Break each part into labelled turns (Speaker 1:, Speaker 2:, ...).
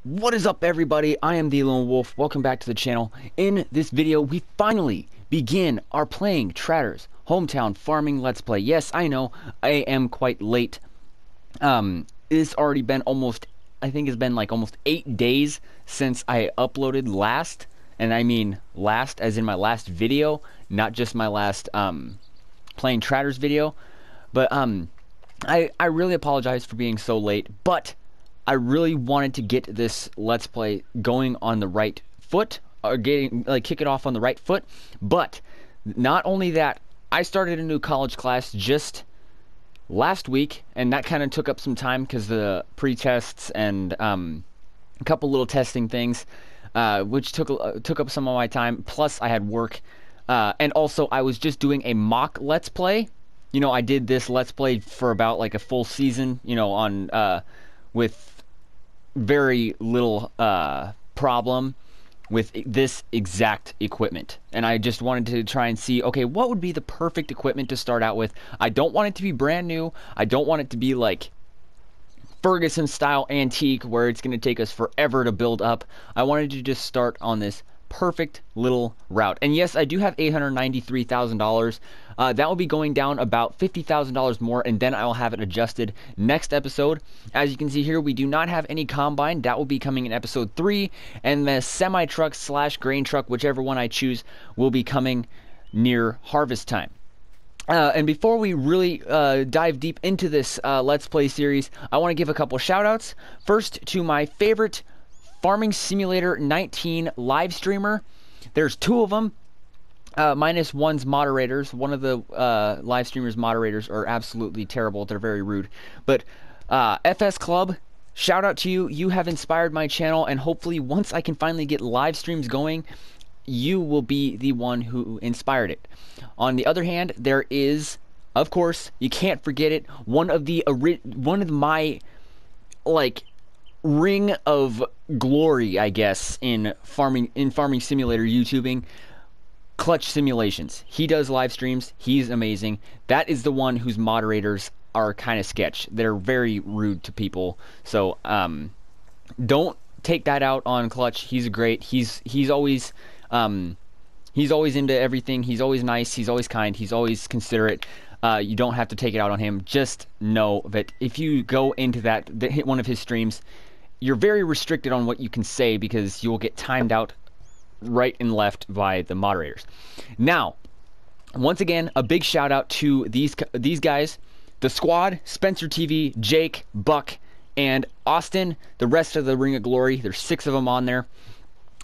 Speaker 1: What is up, everybody? I am the Lone Wolf. Welcome back to the channel. In this video, we finally begin our playing Trattors Hometown Farming Let's Play. Yes, I know, I am quite late. It's already been I think it's been like almost 8 days since I uploaded last. And I mean last as in my last video, not just my last playing Trattors video. But I really apologize for being so late, but I really wanted to get this Let's Play going on the right foot, or kick it off on the right foot. But not only that, I started a new college class just last week, and that kind of took up some time because the pre-tests and a couple little testing things, which took up some of my time. Plus, I had work, and also I was just doing a mock Let's Play. You know, I did this Let's Play for about like a full season. You know, on with very little problem with this exact equipment, and I just wanted to try and see, okay, what would be the perfect equipment to start out with. I don't want it to be brand new. I don't want it to be like Ferguson style antique where it's going to take us forever to build up. I wanted to just start on this perfect little route. And yes, I do have $893,000. That will be going down about $50,000 more, and then I will have it adjusted next episode. As you can see here, we do not have any combine. That will be coming in episode 3, and the semi-truck / grain truck, whichever one I choose, will be coming near harvest time. And before we really dive deep into this Let's Play series, I want to give a couple shout outs. First, to my favorite Farming Simulator 19 live streamer. There's 2 of them, minus one's moderators. One of the live streamers moderators are absolutely terrible. They're very rude. But FS Club, shout out to you. You have inspired my channel, and hopefully once I can finally get live streams going, you will be the one who inspired it. On the other hand, there is, of course, you can't forget it, one of my like ring of glory, I guess, in farming simulator YouTubing, Clutch Simulations. He does live streams. He's amazing. That is the one whose moderators are kind of sketch. They're very rude to people. So don't take that out on Clutch. He's great. He's always into everything. He's always nice. He's always kind. He's always considerate. You don't have to take it out on him. Just know that if you go into hit one of his streams, you're very restricted on what you can say because you will get timed out right and left by the moderators. Now, once again, a big shout out to these guys, the squad: Spencer TV, Jake, Buck, and Austin. The rest of the Ring of Glory. There's 6 of them on there.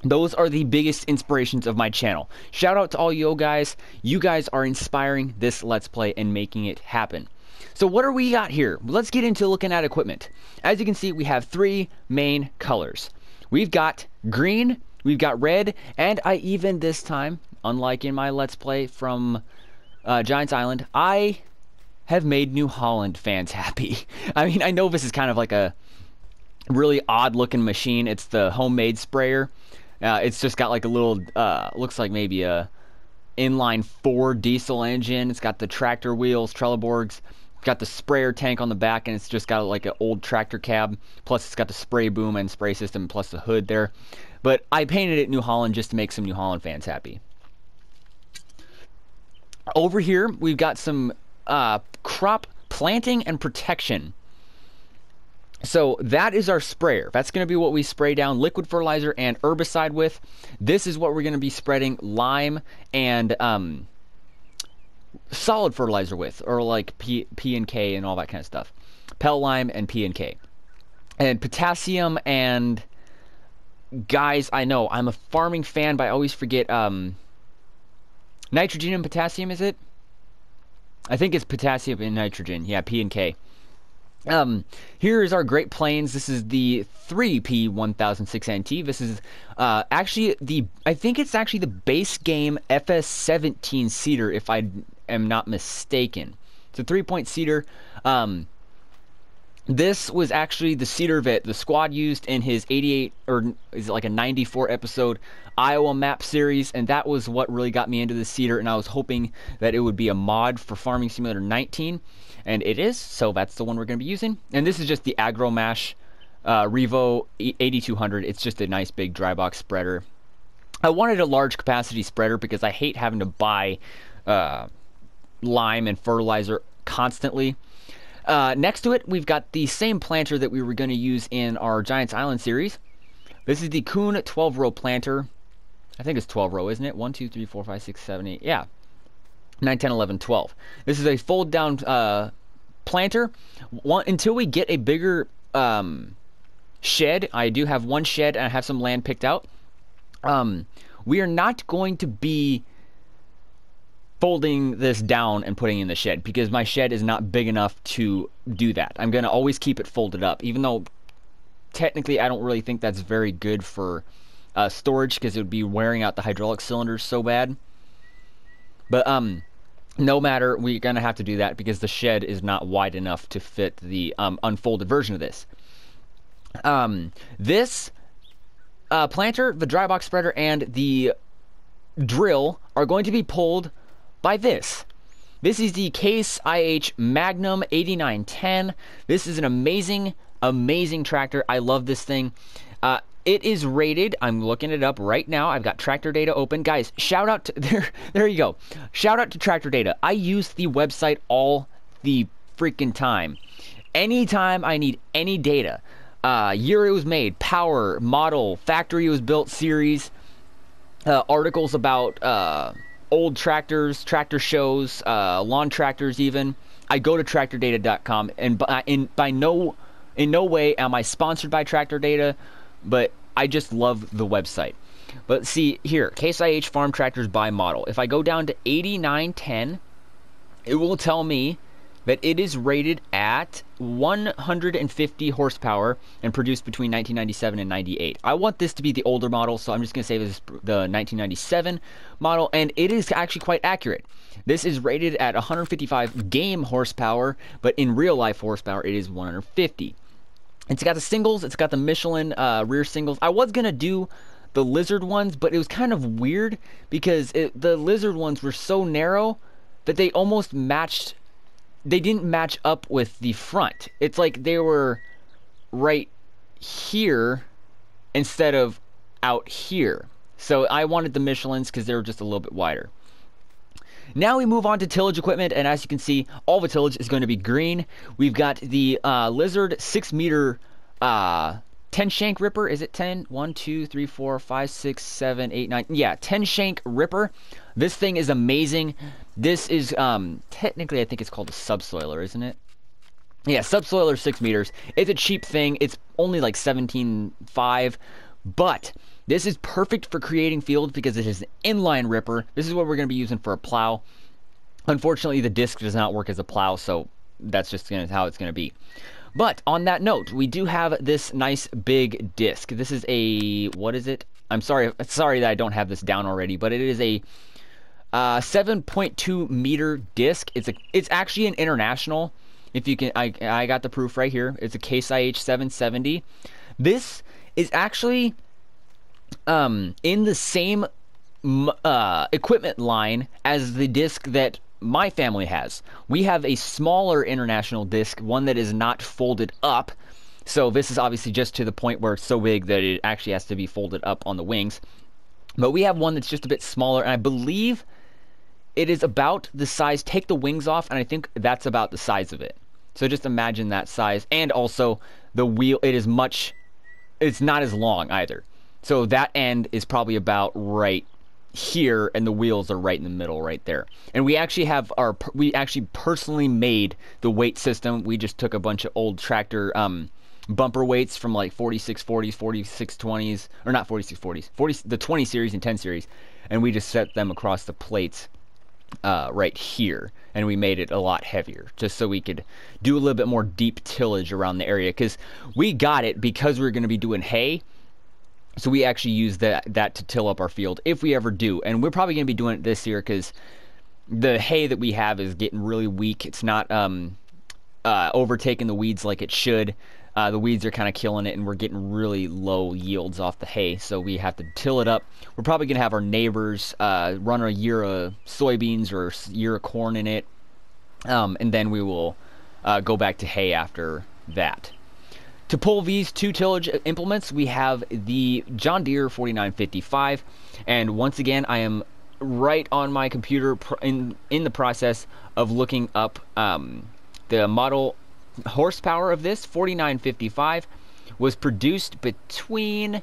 Speaker 1: Those are the biggest inspirations of my channel. Shout out to all you guys. You guys are inspiring this Let's Play and making it happen. So what do we got here? Let's get into looking at equipment. As you can see, we have 3 main colors. We've got green, we've got red, and I even this time, unlike in my Let's Play from Giants Island, I have made New Holland fans happy. I mean, I know this is kind of like a really odd looking machine. It's the homemade sprayer. It's just got like a little, looks like maybe a inline 4 diesel engine. It's got the tractor wheels, trelleborgs. Got the sprayer tank on the back, and it's just got like an old tractor cab. Plus, it's got the spray boom and spray system, plus the hood there. But I painted it New Holland just to make some New Holland fans happy. Over here, we've got some crop planting and protection. So that is our sprayer. That's going to be what we spray down liquid fertilizer and herbicide with. This is what we're going to be spreading lime and solid fertilizer with, or like P and K and all that kind of stuff. Pel lime and P and K. And potassium and, guys, I know I'm a farming fan, but I always forget nitrogen and potassium, is it? I think it's potassium and nitrogen. Yeah, P and K. Here is our Great Plains. This is the 3P1006NT. This is actually I think it's actually the base game FS17 seeder, if I am not mistaken. It's a 3-point seeder. This was actually the seeder that the squad used in his 88, or is it like a 94 episode Iowa map series, and that was what really got me into the seeder, and I was hoping that it would be a mod for Farming Simulator 19, and it is, so that's the one we're going to be using. And this is just the Agro Mash Revo 8200. It's just a nice big dry box spreader. I wanted a large capacity spreader because I hate having to buy lime and fertilizer constantly. Next to it, we've got the same planter that we were going to use in our Giants Island series. This is the Kuhn 12-row planter. I think it's 12 row, isn't it? 1, 2, 3, 4, 5, 6, 7, 8. Yeah. 9, 10, 11, 12. This is a fold down planter. Until we get a bigger shed, I do have one shed and I have some land picked out. We are not going to be folding this down and putting in the shed because my shed is not big enough to do that. I'm going to always keep it folded up, even though technically I don't really think that's very good for storage because it would be wearing out the hydraulic cylinders so bad. But no matter, we're going to have to do that because the shed is not wide enough to fit the unfolded version of this. This planter, the dry box spreader, and the drill are going to be pulled by this. This is the Case IH Magnum 8910. This is an amazing tractor. I love this thing. It is rated, I'm looking it up right now. I've got Tractor Data open. Guys, shout out to, there you go. Shout out to Tractor Data. I use the website all the freaking time. Anytime I need any data, year it was made, power, model, factory it was built, series, articles about old tractors, tractor shows, lawn tractors even. I go to tractordata.com, and in no way am I sponsored by Tractor Data, but I just love the website. But see here, Case IH farm tractors by model. If I go down to 8910, it will tell me that it is rated at 150 horsepower and produced between 1997 and 98. I want this to be the older model, so I'm just going to say this is the 1997 model, and it is actually quite accurate. This is rated at 155 game horsepower, but in real life horsepower, it is 150. It's got the singles, it's got the Michelin rear singles. I was going to do the Lizard ones, but it was kind of weird because the Lizard ones were so narrow that they almost matched. They didn't match up with the front. It's like they were right here instead of out here. So I wanted the Michelins because they were just a little bit wider. Now we move on to tillage equipment, and as you can see, all the tillage is going to be green. We've got the Lizard 6-meter 10-shank ripper. Is it 10? 1, 2, 3, 4, 5, 6, 7, 8, 9. Yeah, 10-shank ripper. This thing is amazing. This is, technically, I think it's called a subsoiler, isn't it? Yeah, subsoiler 6 meters. It's a cheap thing. It's only like $17.5, but this is perfect for creating fields because it is an inline ripper. This is what we're going to be using for a plow. Unfortunately, the disc does not work as a plow, so that's just how it's going to be. But on that note, we do have this nice big disc. This is a, what is it? I'm sorry that I don't have this down already, but it is a 7.2 meter disc. It's actually an international. If you can, I got the proof right here. It's a Case IH 770. This is actually in the same equipment line as the disc that my family has. We have a smaller international disc, one that is not folded up. So this is obviously just to the point where it's so big that it actually has to be folded up on the wings. But we have one that's just a bit smaller, and I believe it is about the size. Take the wings off, and I think that's about the size of it. So just imagine that size. And also the wheel, it's not as long either. So that end is probably about right here, and the wheels are right in the middle right there. And we actually have we actually personally made the weight system. We just took a bunch of old tractor bumper weights from like 4640s, 4620s, or not 4640s, the 20 series and 10 series, and we just set them across the plates right here, and we made it a lot heavier just so we could do a little bit more deep tillage around the area, because we got it because we're going to be doing hay. So we actually use that to till up our field if we ever do. And we're probably going to be doing it this year because the hay that we have is getting really weak. It's not overtaking the weeds like it should. The weeds are kind of killing it, and we're getting really low yields off the hay. So we have to till it up. We're probably going to have our neighbors run a year of soybeans or a year of corn in it. And then we will go back to hay after that. To pull these two tillage implements, we have the John Deere 4955, and once again, I am right on my computer in the process of looking up the model horsepower of this. 4955 was produced between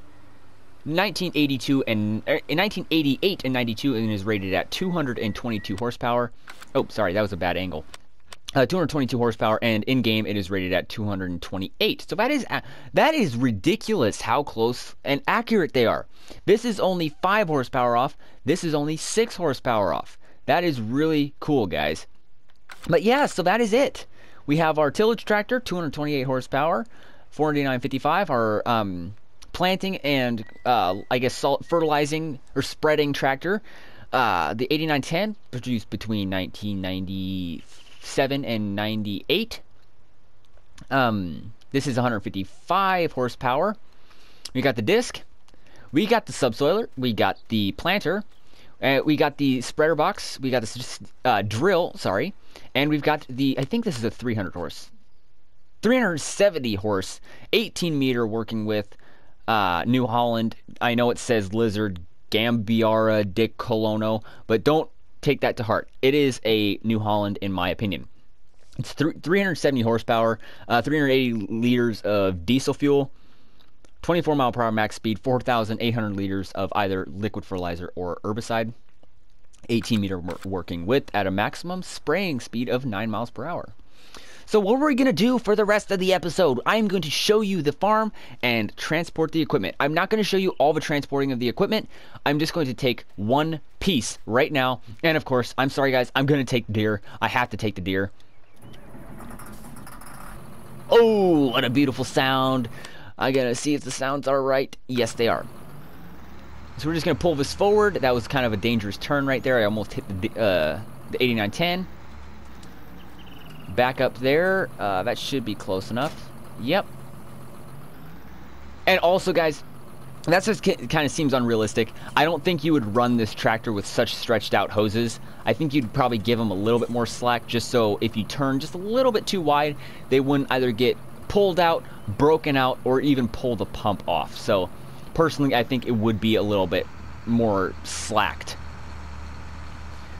Speaker 1: 1982 and in 1988 and 92, and is rated at 222 horsepower. Oh, sorry, that was a bad angle. 222 horsepower, and in game it is rated at 228. So that is ridiculous how close and accurate they are. This is only 5 horsepower off. This is only 6 horsepower off. That is really cool, guys. But yeah, so that is it. We have our tillage tractor, 228 horsepower, 4955. Our planting and I guess fertilizing or spreading tractor, the 8910, produced between 1997 and 98. This is 155 horsepower. We got the disc, we got the subsoiler, we got the planter, we got the spreader box, we got the drill, sorry, and we've got the, I think this is a 370 horse, 18 meter, working with New Holland. I know it says Lizard Gambiara Dick Colono, but don't take that to heart. It is a New Holland in my opinion. It's 370 horsepower, 380 liters of diesel fuel, 24 mile per hour max speed, 4,800 liters of either liquid fertilizer or herbicide, 18 meter working width at a maximum spraying speed of 9 miles per hour. So what we're going to do for the rest of the episode, I'm going to show you the farm and transport the equipment. I'm not going to show you all the transporting of the equipment. I'm just going to take one piece right now. And of course, I'm sorry guys, I'm going to take the deer. I have to take the deer. Oh, what a beautiful sound. I got to see if the sounds are right. Yes, they are. So we're just going to pull this forward. That was kind of a dangerous turn right there. I almost hit the 8910. Back up there. That should be close enough. Yep. And also, guys, that just kind of seems unrealistic. I don't think you would run this tractor with such stretched out hoses. I think you'd probably give them a little bit more slack, just so if you turn just a little bit too wide, they wouldn't either get pulled out, broken out, or even pull the pump off. So personally, I think it would be a little bit more slacked.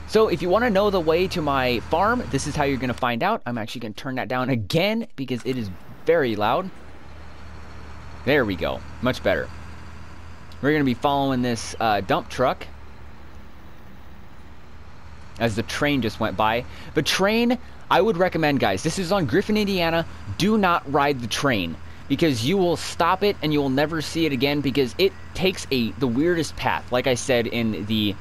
Speaker 1: So if you want to know the way to my farm, this is how you're going to find out. I'm actually going to turn that down again because it is very loud. There we go. Much better. We're going to be following this dump truck as the train just went by. The train, I would recommend, guys, this is on Griffin, Indiana. Do not ride the train because you will stop it and you will never see it again because it takes the weirdest path, like I said in the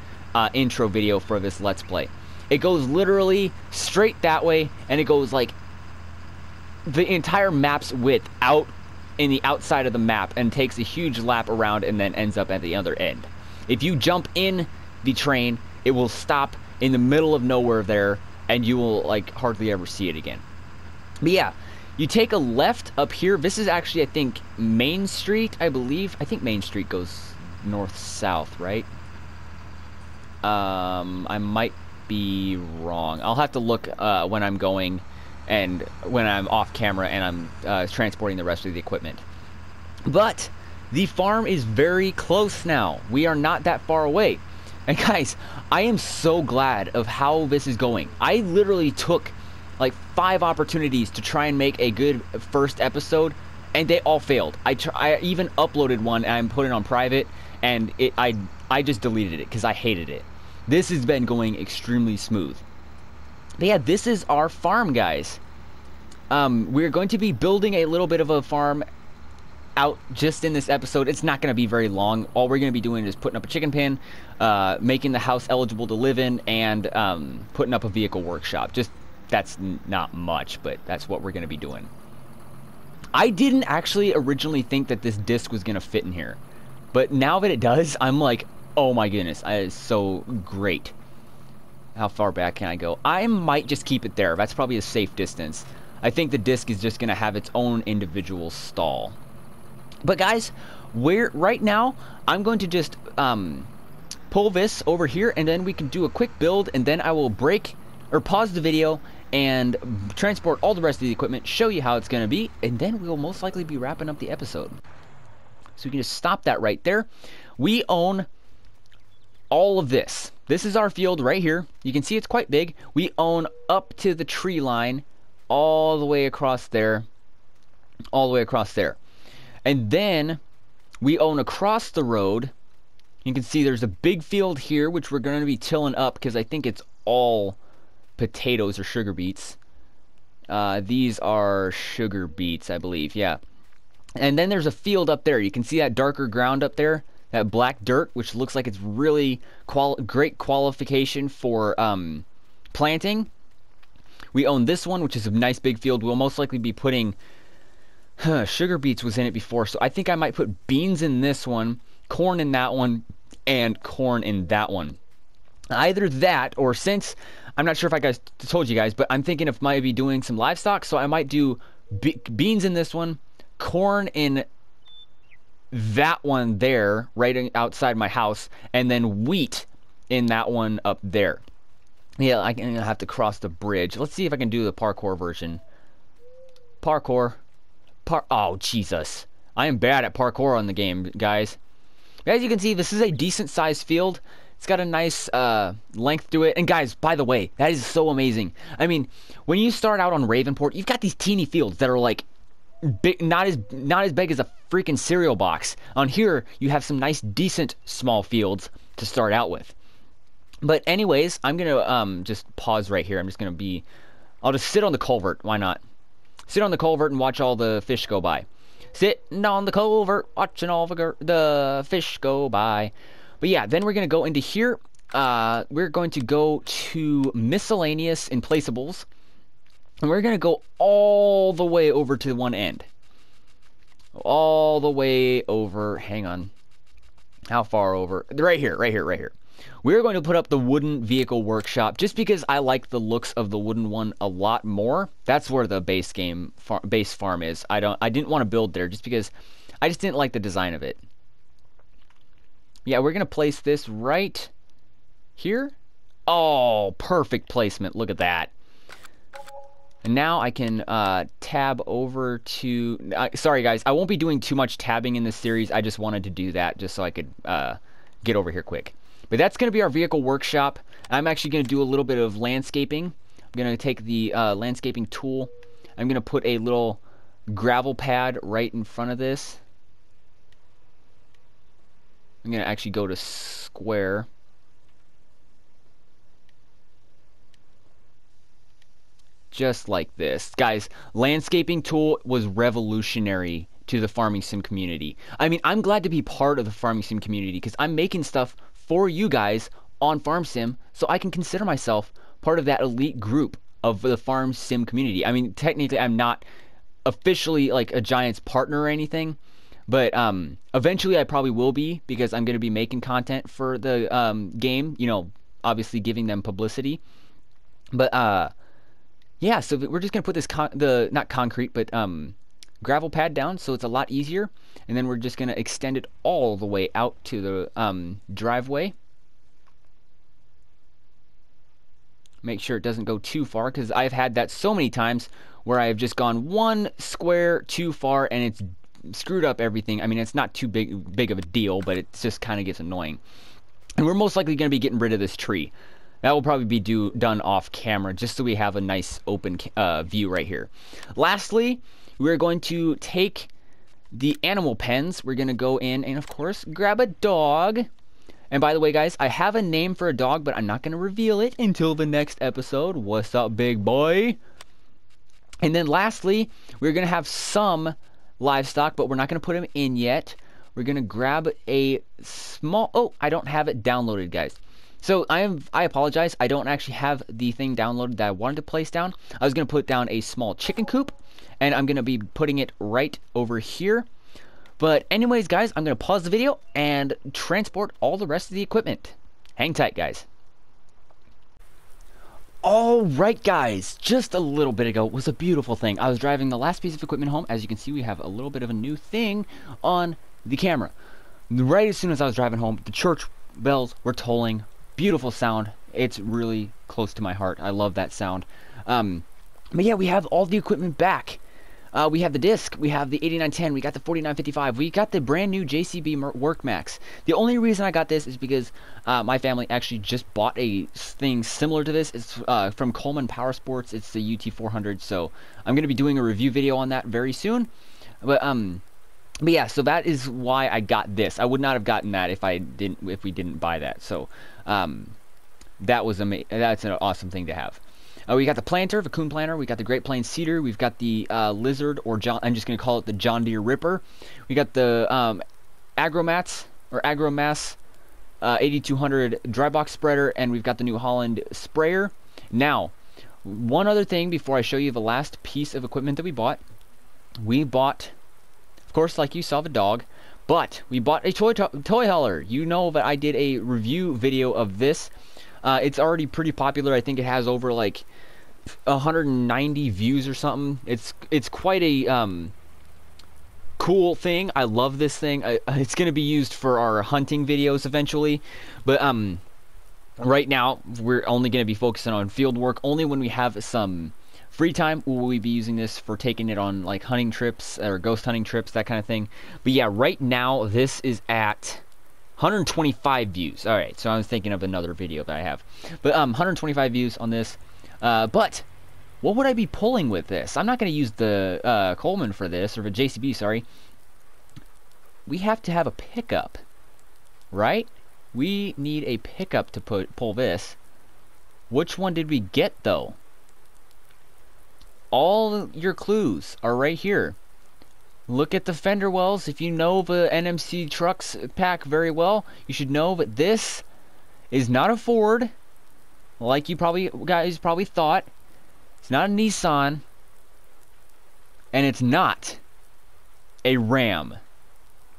Speaker 1: intro video for this Let's Play. It goes literally straight that way, and it goes like the entire map's width out in the outside of the map and takes a huge lap around and then ends up at the other end. If you jump in the train, it will stop in the middle of nowhere there, and you will like hardly ever see it again. But yeah, you take a left up here. This is actually, I think, Main Street, I believe. I think Main Street goes north-south, right? I might be wrong. I'll have to look when I'm going and when I'm off camera and I'm transporting the rest of the equipment. But the farm is very close now. We are not that far away. And guys, I am so glad of how this is going. I literally took like 5 opportunities to try and make a good first episode, and they all failed. I even uploaded one and I put it on private, and I just deleted it because I hated it. This has been going extremely smooth. But yeah, this is our farm, guys. We're going to be building a little bit of a farm out just in this episode. It's not going to be very long. All we're going to be doing is putting up a chicken pen, making the house eligible to live in, and putting up a vehicle workshop. Just, that's not much, but that's what we're going to be doing. I didn't actually originally think that this disc was going to fit in here. But now that it does, I'm like, oh my goodness, that is so great. How far back can I go? I might just keep it there. That's probably a safe distance. I think the disc is just going to have its own individual stall. But guys, right now, I'm going to just pull this over here, and then we can do a quick build, and then I will break or pause the video and transport all the rest of the equipment, show you how it's going to be, and then we'll most likely be wrapping up the episode. So we can just stop that right there. We own all of this. This is our field right here. You can see it's quite big. We own up to the tree line, all the way across there, all the way across there. And then we own across the road. You can see there's a big field here, which we're going to be tilling up because I think it's all potatoes or sugar beets. These are sugar beets, I believe. Yeah. And then there's a field up there. You can see that darker ground up there, that black dirt, which looks like it's really great qualification for planting. We own this one, which is a nice big field. We'll most likely be putting sugar beets was in it before, so I think I might put beans in this one, corn in that one, and corn in that one. Either that, or since I'm not sure if I told you guys, but I'm thinking of maybe doing some livestock, so I might do beans in this one, corn in that one there, right outside my house, and then wheat in that one up there. Yeah, I'm gonna have to cross the bridge. Let's see if I can do the parkour version. Parkour. Oh, Jesus. I am bad at parkour on the game, guys. As you can see, this is a decent sized field. It's got a nice length to it. And guys, by the way, that is so amazing. I mean, when you start out on Ravenport, you've got these teeny fields that are like big, not as big as a freaking cereal box. On here, you have some nice, decent small fields to start out with. But anyways, I'm gonna just pause right here. I'll just sit on the culvert. Why not? Sit on the culvert and watch all the fish go by. Sitting on the culvert, watching all the fish go by. But yeah, then we're going to go into here. We're going to go to miscellaneous and placeables. And we're going to go all the way over to one end. All the way over. Hang on. How far over? Right here, right here, right here. We're going to put up the wooden vehicle workshop just because I like the looks of the wooden one a lot more. That's where the base farm is. I didn't want to build there just because I just didn't like the design of it. Yeah, we're going to place this right here. Oh, perfect placement. Look at that. And now I can tab over to... sorry, guys. I won't be doing too much tabbing in this series. I just wanted to do that just so I could get over here quick. But that's going to be our vehicle workshop. I'm actually going to do a little bit of landscaping. I'm going to take the landscaping tool. I'm going to put a little gravel pad right in front of this. I'm going to actually go to square. Just like this. Guys, landscaping tool was revolutionary to the farming sim community. I mean, I'm glad to be part of the farming sim community because I'm making stuff for you guys on Farm Sim, so I can consider myself part of that elite group of the Farm Sim community. I mean, technically, I'm not officially like a Giants partner or anything, but eventually I probably will be because I'm going to be making content for the game, you know, obviously giving them publicity. But yeah, so we're just going to put this not concrete, but gravel pad down so it's a lot easier, and then we're just going to extend it all the way out to the driveway. Make sure it doesn't go too far because I've had that so many times where I've just gone one square too far and it's screwed up everything. I mean, it's not too big of a deal, but it just kind of gets annoying. And we're most likely going to be getting rid of this tree. That will probably be done off camera just so we have a nice open view right here. Lastly, we're going to take the animal pens. We're going to go in and, of course, grab a dog. And by the way, guys, I have a name for a dog, but I'm not going to reveal it until the next episode. What's up, big boy? And then lastly, we're going to have some livestock, but we're not going to put them in yet. We're going to grab a small... Oh, I don't have it downloaded, guys. So I apologize. I don't actually have the thing downloaded that I wanted to place down. I was going to put down a small chicken coop, and I'm going to be putting it right over here. But anyways, guys, I'm going to pause the video and transport all the rest of the equipment. Hang tight, guys. Alright, guys, just a little bit ago was a beautiful thing. I was driving the last piece of equipment home. As you can see, we have a little bit of a new thing on the camera. Right as soon as I was driving home, the church bells were tolling. Beautiful sound. It's really close to my heart. I love that sound. But yeah, we have all the equipment back. We have the disc, we have the 8910, we got the 4955, we got the brand new JCB Workmax. The only reason I got this is because my family actually just bought a thing similar to this. It's from Coleman Power Sports. It's the UT400, so I'm going to be doing a review video on that very soon. But yeah, so that is why I got this. I would not have gotten that if we didn't buy that. So that's an awesome thing to have. We got the planter, the Coon planter. We got the Great Plains cedar. We've got the lizard, or I'm just going to call it the John Deere Ripper. We got the Agromats 8200 dry box spreader, and we've got the New Holland sprayer. Now, one other thing before I show you the last piece of equipment that we bought. We bought, of course, like you saw, the dog, but we bought a toy hauler. You know that I did a review video of this. It's already pretty popular. I think it has over like 190 views or something. It's quite a cool thing. I love this thing. It's going to be used for our hunting videos eventually, but right now we're only going to be focusing on field work. Only when we have some free time will we be using this for taking it on like hunting trips or ghost hunting trips, that kind of thing. But yeah, right now this is at 125 views. Alright, so I was thinking of another video that I have. But 125 views on this. But what would I be pulling with this? I'm not going to use the Coleman for this, or the JCB, sorry. We have to have a pickup, right? We need a pickup to pull this. Which one did we get, though? All your clues are right here. Look at the fender wells. If you know the NMC trucks pack very well, you should know that this is not a Ford, like you guys probably thought. It's not a Nissan, and it's not a Ram.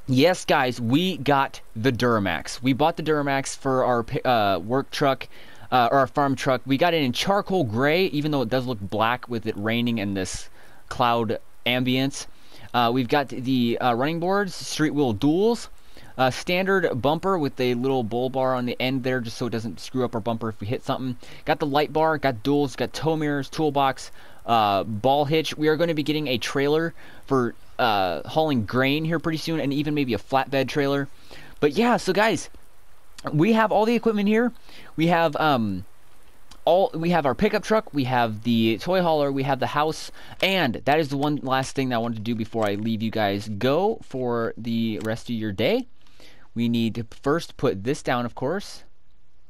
Speaker 1: Yes, guys, we got the Duramax. We bought the Duramax for our work truck, or our farm truck. We got it in charcoal gray, even though it does look black with it raining and this cloud ambience. We've got the running boards, street wheel duals, standard bumper with a little bull bar on the end there just so it doesn't screw up our bumper if we hit something. Got the light bar, got duals, got tow mirrors, toolbox, ball hitch. We are going to be getting a trailer for hauling grain here pretty soon, and even maybe a flatbed trailer. But yeah, so guys, we have all the equipment here. We have we have our pickup truck, we have the toy hauler, we have the house, and that is the one last thing that I wanted to do before I leave you guys go for the rest of your day. We need to first put this down, of course.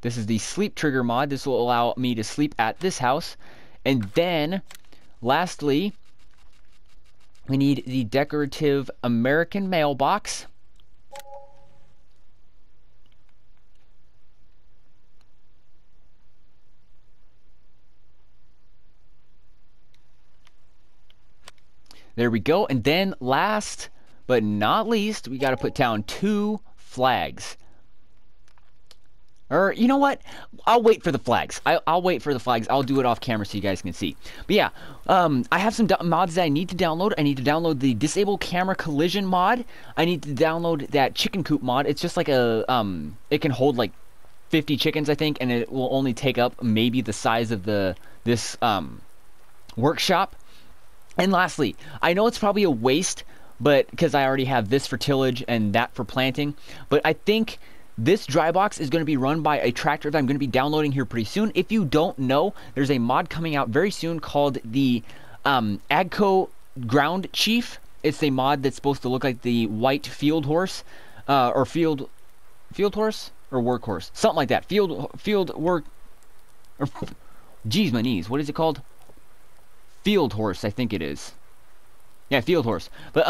Speaker 1: This is the sleep trigger mod. This will allow me to sleep at this house. And then, lastly, we need the decorative American mailbox. There we go. And then last but not least, we got to put down 2 flags. Or, you know what? I'll wait for the flags. I'll wait for the flags. I'll do it off camera so you guys can see. But yeah, I have some mods that I need to download. I need to download the Disable Camera Collision mod. I need to download that Chicken Coop mod. It's just like a, it can hold like 50 chickens, I think, and it will only take up maybe the size of this workshop. And lastly, I know it's probably a waste, but because I already have this for tillage and that for planting, but I think this dry box is going to be run by a tractor that I'm going to be downloading here pretty soon. If you don't know, there's a mod coming out very soon called the Agco Ground Chief. It's a mod that's supposed to look like the white field horse, or field horse or workhorse, something like that. Field work, or geez, my knees. What is it called? Field horse, I think it is. Yeah, field horse. But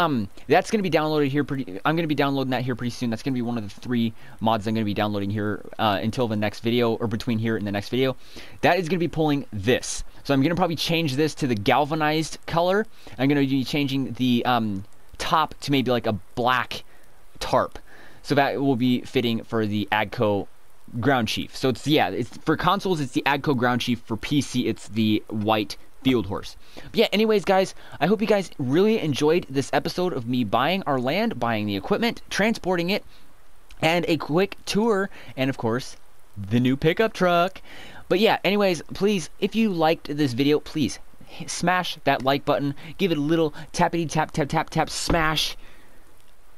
Speaker 1: that's going to be downloaded here I'm going to be downloading that here pretty soon. That's going to be one of the 3 mods I'm going to be downloading here until the next video, or between here and the next video. That is going to be pulling this. So I'm going to probably change this to the galvanized color. I'm going to be changing the top to maybe like a black tarp. So that will be fitting for the Agco Ground Chief. So it's, yeah, it's for consoles it's the Agco Ground Chief. For PC it's the white field horse. But yeah, anyways, guys, I hope you guys really enjoyed this episode of me buying our land, buying the equipment, transporting it, and a quick tour, and of course, the new pickup truck. But yeah, anyways, please, if you liked this video, please smash that like button. Give it a little tappity tap tap tap tap smash.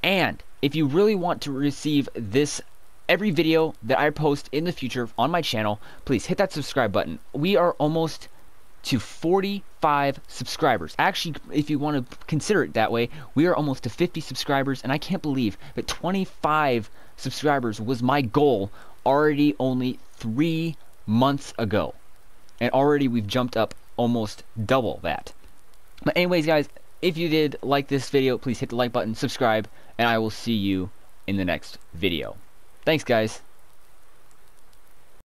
Speaker 1: And if you really want to receive this every video that I post in the future on my channel, please hit that subscribe button. We are almost to 45 subscribers. Actually, if you want to consider it that way, we are almost to 50 subscribers, and I can't believe that 25 subscribers was my goal already only 3 months ago. And already we've jumped up almost double that. But anyways, guys, if you did like this video, please hit the like button, subscribe, and I will see you in the next video. Thanks, guys.